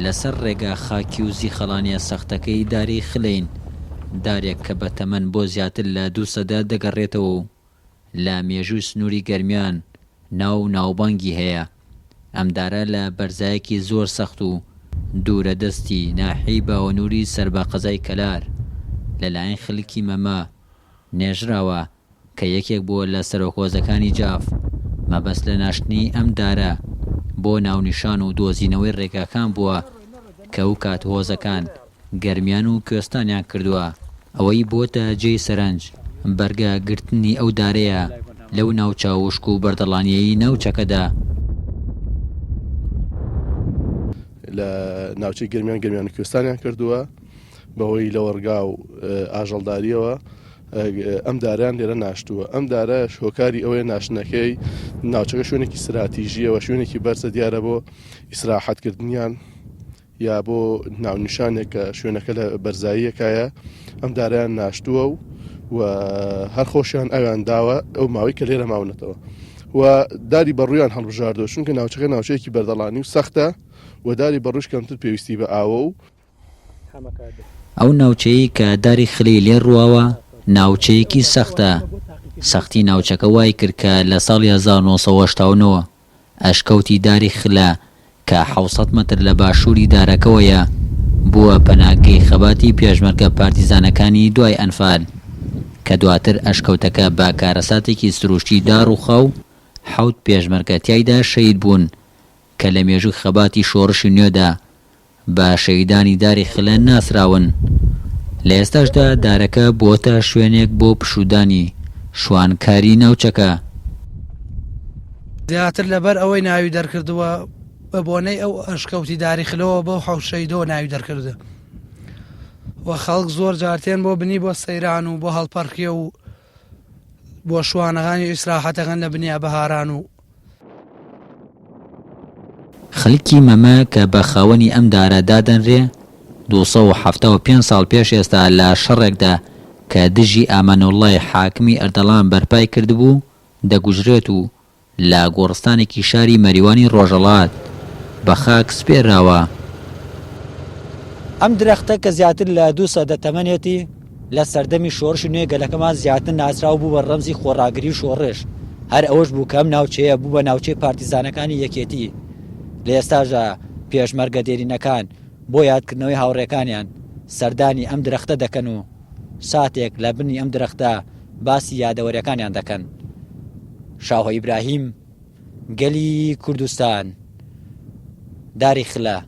لەسەر ڕێگا خاکی و زیخەڵانیە سەختەکەی داری خلین، دارێک کە بە تەمەن بۆ زیاتر لە 2 سەدا دەگەڕێتەوە و لە مێژووی سنووری گەرمیان ناوبانگی هەیە. ئەم دارە لە بەرزایەکی زۆر سەخت و دوورە دەستی ناحی باوەنووری سەرباقەزای کەلار لەلایەن خەڵکی مەمە نێژراوە کە یەکێک بووە لە سەرۆکۆزەکانی جاف. مەبەست لە ناشتنی ئەم دارە بۆ ناونیشان و دۆزینەوەی ڕێگاکان بووە کە ئەو کات هۆزەکان گەرمیان و کوێستانیان کردووە. ئەوەی بۆتە جێی سەرنج بەرگە گرتنی ئەو دارەیە لەو ناوچاوشک و بەردەڵانیەی ناوچەکەدا. لە ناوچەی گەرمیان کوێستانیان کردووە بەهۆی لە وەرگا و ئاژەڵداریەوە ئەم داران لێرە ناشتووە. ئەم دارە هۆکاری ئەوەیە ناشتنەکەی ناوچەکە شوێنێکی استراتیژیەوە، شوێنێکی بەرزە دیارە بۆ ئیسراحەتکردنیان یا بۆ ناونیشانێک کە شوێنەکە لە بەرزاییەکایە ئەم دارایان ناشتووە و هەر خۆشیان ئەویان داوە ئەو ماوەی کە لێرە ماونەتەوە و داری بەڕوویان هەڵبژاردەوە، چونکە ناوچەکە ناوچەیەکی بەردەڵانی و سەختە و داری بەڕووش کەمتر پێویستی بە ئاوە و ئەو ناوچەیە کە داری خلی لێ ڕواوە ناوچەیەکی سەختە. سەختی ناوچەکە وای کرد کە لە ساڵی 1970 ئەشکەوتی داری خلە کە 600 مەتر لە باشووری دارەکەوەیە بووە پەناگەی خەباتی پێشمەرگە پارتیزانەکانی دوای ئەنفال کە دواتر ئەشکەوتەکە بە کارەساتێکی سروشتی داڕوخا و 7 پێشمەرگە تیایدا شەید بوون کە لە مێژووی خەباتی شۆڕشی نوێدا بە شەیدانی داری خلە ناسراون. لە ئێستاشدا دارەکە بۆتە شوێنێک بۆ پشودانی شوانکاری ناوچەکە. زیاتر لەبەر ئەوەی ناوی دەرکردووە بە بۆنەی ئەو ئەشکەوتی داری خلەوە بۆ حەوشەیدۆ ناوی دەرکردە و خەڵک زۆر جارتێن بۆ بنی بۆ سەیران و بۆ هەڵپەرکێ و بۆ شوانەکانی ئیسراحەتەکەن لە بنیا بەهاران و خەڵکی مەمە کە بە خاوەنی ئەم دارە دادەنرێ 275 ساڵ پێش ئێستا لە شەڕێکدا کە دژی ئامانەوڵای حاکمی ئەردەڵان بەرپای کردبوو دەگوژرێت و لە گۆڕستانێکی شاری مەریوانی ڕۆژەڵات بە خاک سپێراوە. ئەم درەختە کە زیاتر لە 2 سەدە تەمەنێتی لە سەردەمی شۆڕشی نوێ گەلەکەمان زیاتر ناسراو بوو بە ڕەمزی خۆڕاگری شۆڕش. هەر ئەوەش بوو کە ئەم ناوچەیە بوو بە ناوچەی پارتیزانەکانی یەکێتی. لە ئێستاژە پێشمەرگە دێرینەکان بۆ یادکردنەوەی هاوڕێکانیان سەردانی ئەم درەختە دەکەن و ساتێک لە بنی ئەم درەختە باسی یادەوەریەکانیان دەکەن. شاهۆ ئیبراهیم، گەلی کوردستان، داری خلە.